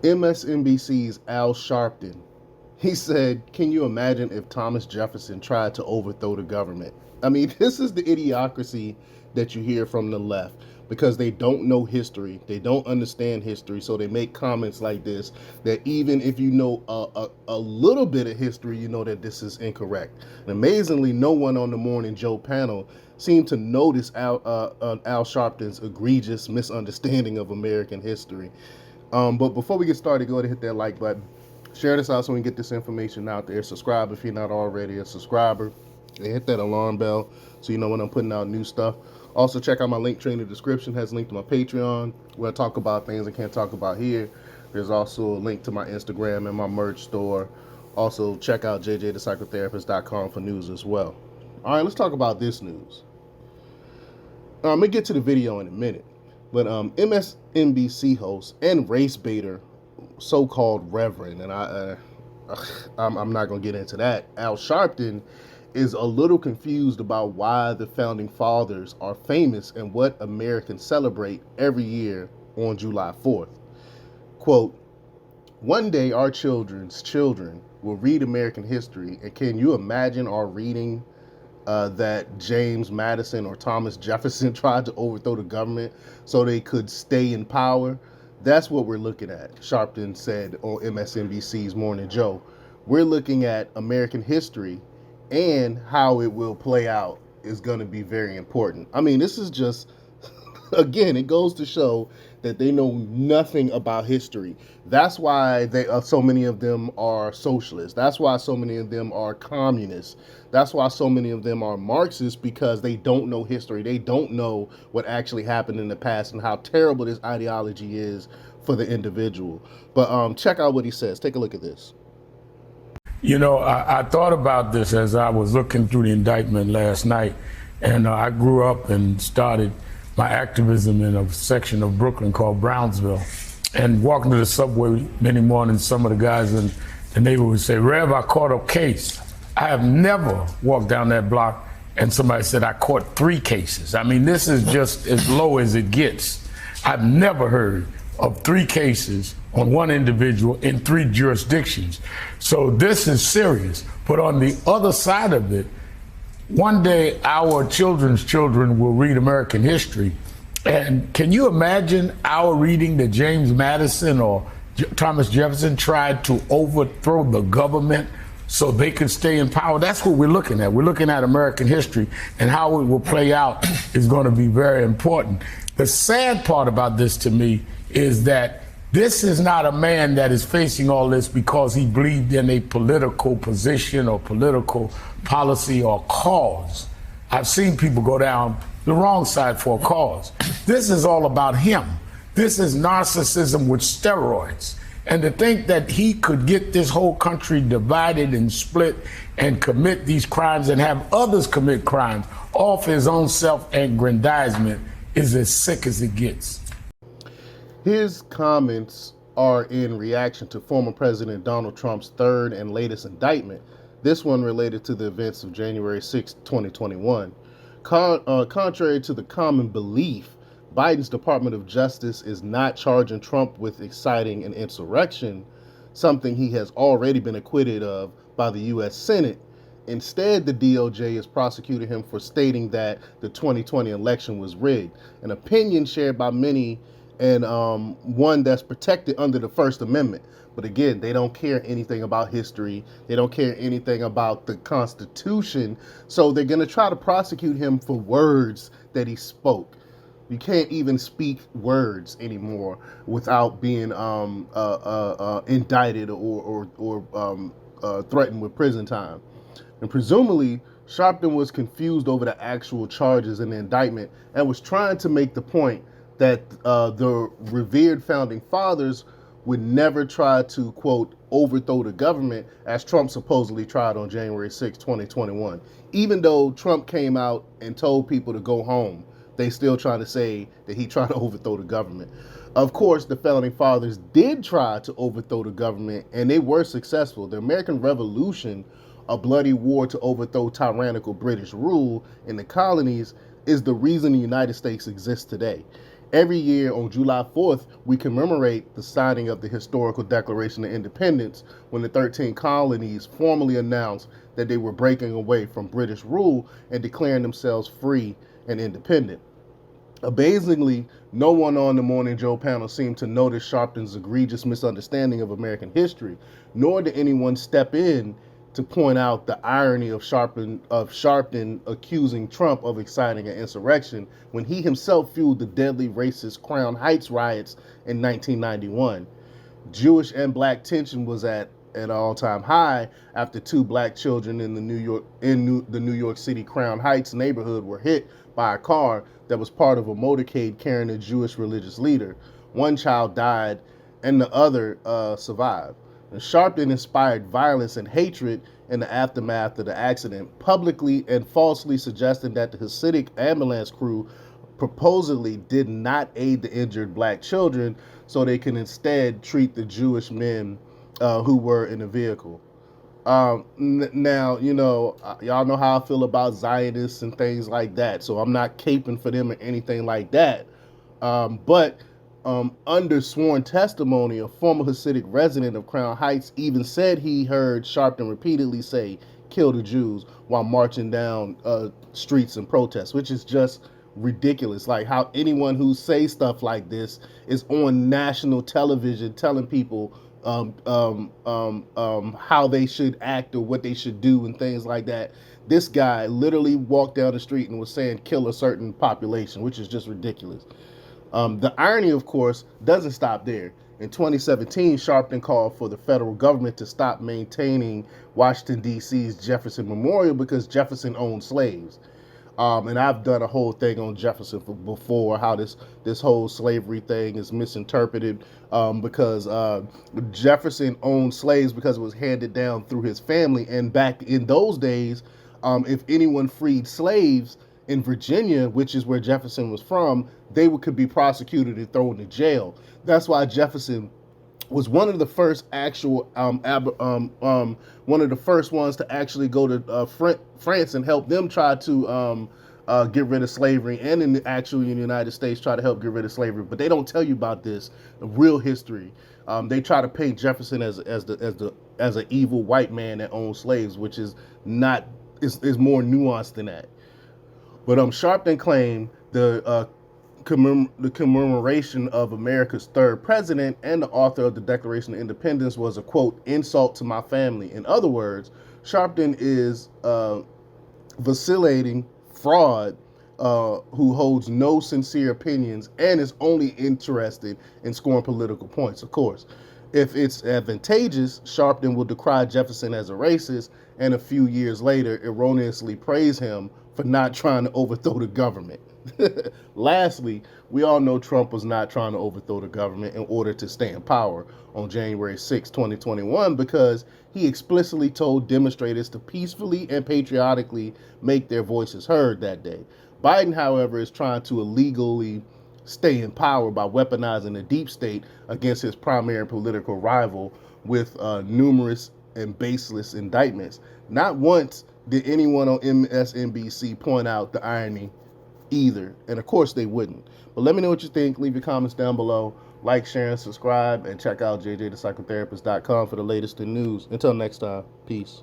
MSNBC's Al Sharpton, he said, can you imagine if Thomas Jefferson tried to overthrow the government? I mean, this is the idiocracy that you hear from the left because they don't know history. They don't understand history. So they make comments like this that even if you know a little bit of history, you know that this is incorrect. And amazingly, no one on the Morning Joe panel seemed to notice Al Sharpton's egregious misunderstanding of American history. But before we get started, go ahead and hit that like button. Share this out so we can get this information out there. Subscribe if you're not already a subscriber. And hit that alarm bell so you know when I'm putting out new stuff. Also, check out my link tree in the description. It has a link to my Patreon where I talk about things I can't talk about here. There's also a link to my Instagram and my merch store. Also, check out jjthepsychotherapist.com for news as well. All right, let's talk about this news. I'm going to get to the video in a minute. But MSNBC host and race baiter, so-called Reverend, and I'm not going to get into that. Al Sharpton is a little confused about why the founding fathers are famous and what Americans celebrate every year on July 4th. Quote, one day our children's children will read American history, and can you imagine our reading that James Madison or Thomas Jefferson tried to overthrow the government so they could stay in power? That's what we're looking at, Sharpton said on MSNBC's Morning Joe. We're looking at American history, and how it will play out is going to be very important. I mean, this is just, again, it goes to show that they know nothing about history. That's why so many of them are socialists. That's why so many of them are communists. That's why so many of them are Marxists, because they don't know history. They don't know what actually happened in the past and how terrible this ideology is for the individual. But check out what he says. Take a look at this. You know, I thought about this as I was looking through the indictment last night, and I grew up and started my activism in a section of Brooklyn called Brownsville. And walking to the subway many mornings, some of the guys in the neighborhood would say, Rev, I caught a case. I have never walked down that block and somebody said I caught 3 cases. I mean, this is just as low as it gets. I've never heard of 3 cases on one individual in 3 jurisdictions. So this is serious. But on the other side of it, one day our children's children will read American history. And can you imagine our reading that James Madison or Thomas Jefferson tried to overthrow the government so they could stay in power? That's what we're looking at. We're looking at American history, and how it will play out is going to be very important. The sad part about this to me is that this is not a man that is facing all this because he believed in a political position or political policy or cause. I've seen people go down the wrong side for a cause. This is all about him. This is narcissism with steroids. And to think that he could get this whole country divided and split and commit these crimes and have others commit crimes off his own self-aggrandizement is as sick as it gets. His comments are in reaction to former President Donald Trump's third and latest indictment, this one related to the events of January 6, 2021. Contrary to the common belief, Biden's Department of Justice is not charging Trump with inciting an insurrection, something he has already been acquitted of by the U.S. Senate. Instead, the DOJ is prosecuting him for stating that the 2020 election was rigged, an opinion shared by many and one that's protected under the First Amendment. But again, they don't care anything about history. They don't care anything about the Constitution. So they're going to try to prosecute him for words that he spoke. You can't even speak words anymore without being indicted or threatened with prison time. And presumably, Sharpton was confused over the actual charges in the indictment and was trying to make the point that the revered founding fathers would never try to, quote, overthrow the government as Trump supposedly tried on January 6, 2021. Even though Trump came out and told people to go home, they still trying to say that he tried to overthrow the government. Of course, the founding fathers did try to overthrow the government, and they were successful. The American Revolution, a bloody war to overthrow tyrannical British rule in the colonies, is the reason the United States exists today. Every year on July 4th, we commemorate the signing of the historical Declaration of Independence when the 13 colonies formally announced that they were breaking away from British rule and declaring themselves free and independent. Amazingly, no one on the Morning Joe panel seemed to notice Sharpton's egregious misunderstanding of American history, nor did anyone step in to point out the irony of Sharpton accusing Trump of exciting an insurrection when he himself fueled the deadly racist Crown Heights riots in 1991. Jewish and black tension was at an all-time high after two black children in the New York City Crown Heights neighborhood were hit by a car that was part of a motorcade carrying a Jewish religious leader. One child died, and the other survived. And Sharpton inspired violence and hatred in the aftermath of the accident, publicly and falsely suggesting that the Hasidic ambulance crew supposedly did not aid the injured black children so they can instead treat the Jewish men who were in the vehicle. Now, y'all know how I feel about Zionists and things like that, so I'm not caping for them or anything like that. But under sworn testimony, a former Hasidic resident of Crown Heights even said he heard Sharpton repeatedly say, "Kill the Jews," while marching down streets in protest, which is just ridiculous. Like how anyone who says stuff like this is on national television telling people how they should act or what they should do and things like that. This guy literally walked down the street and was saying kill a certain population, which is just ridiculous. The irony, of course, doesn't stop there. In 2017, Sharpton called for the federal government to stop maintaining Washington, D.C.'s Jefferson Memorial because Jefferson owned slaves. And I've done a whole thing on Jefferson before, how this whole slavery thing is misinterpreted because Jefferson owned slaves because it was handed down through his family. And back in those days, if anyone freed slaves in Virginia, which is where Jefferson was from, they could be prosecuted and thrown to jail. That's why Jefferson was one of the first actual one of the first ones to actually go to France and help them try to get rid of slavery, and in the actual United States try to help get rid of slavery. But they don't tell you about this, the real history. They try to paint Jefferson as an evil white man that owned slaves, which is not is more nuanced than that. But Sharpton claimed the commemoration of America's third president and the author of the Declaration of Independence was a, quote, insult to my family. In other words, Sharpton is vacillating fraud who holds no sincere opinions and is only interested in scoring political points, of course. If it's advantageous, Sharpton will decry Jefferson as a racist and a few years later erroneously praise him for not trying to overthrow the government. Lastly, we all know Trump was not trying to overthrow the government in order to stay in power on January 6, 2021, because he explicitly told demonstrators to peacefully and patriotically make their voices heard that day. Biden, however, is trying to illegally stay in power by weaponizing the deep state against his primary political rival with numerous and baseless indictments. Not once did anyone on MSNBC point out the irony either, and of course they wouldn't. But let me know what you think. Leave your comments down below. Like, share, and subscribe, and check out jjthepsychotherapist.com for the latest in news. Until next time, peace.